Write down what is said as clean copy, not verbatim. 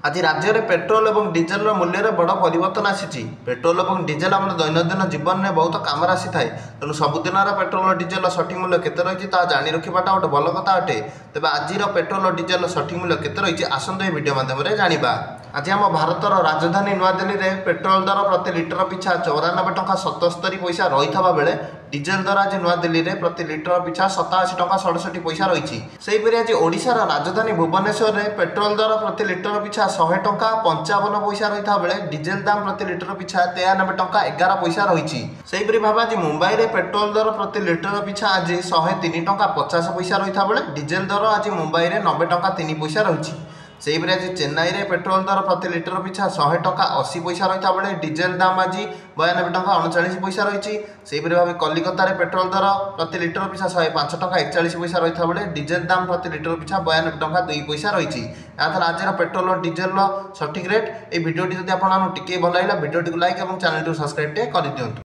आज राज्य में पेट्रोल और डीजेल मूल्य बड़ परिवर्तन आसी। पेट्रोल और डीजेल आम दैनंदिन जीवन में बहुत कम आसी थाए। तेणु सबुदिन पेट्रोल और डीजेल सठिक मूल्य केते रही जाणी रखाटा गोटे भल कथा अटे। तेज आज पेट्रोल और डीजेल सठिक मूल्य केते रही आसतु ये वीडियो माध्यम जाना। आज आम भारतर राजधानी नुआदिल्ली में पेट्रोल दर प्रति लिटर पिछा 94 टंका 77 पैसा रही बेले डीजेल दर आज नुआदिल्ली में प्रति लिटर पिछा 87 टंका 67 पैसा रही। सेहीपरि आज ओडिशार राजधानी भुवनेश्वर में पेट्रोल दर प्रति लिटर पिछा 100 टंका 55 पैसा रही बेले डीजेल दाम प्रति लिटर पिछा 93 टंका 11 पैसा रही। सेहीपरि भाव आज मुंबई में पेट्रोल दर प्रति लिटर पिछा आज 103 टंका 50 पैसा रही बेले डीजेल दर आज मुंबई में 90 टंका 3 पैसा रही। सेहीपरि आज चेन्नई में पेट्रोल दर प्रति लिटर पिछा 100 टंका 80 पैसा रही बेले डीजेल दाम आज 92 टंका 39 पैसा रही। सेहीपरि भाव कलिकता में पेट्रोल दर प्रति लिटर पिछा 105 टंका 41 पैसा रही बेले डीजेल दाम प्रति लिटर पिछा 92 टंका 2 पैसा रही। यहाँ आज पेट्रोल और डीजेल सठिक रेट। ये भिडियोटी जब आपको टिके भल लगा भिडियोटी को लाइक और चैनल को सब्सक्राइब कर दिखाँ।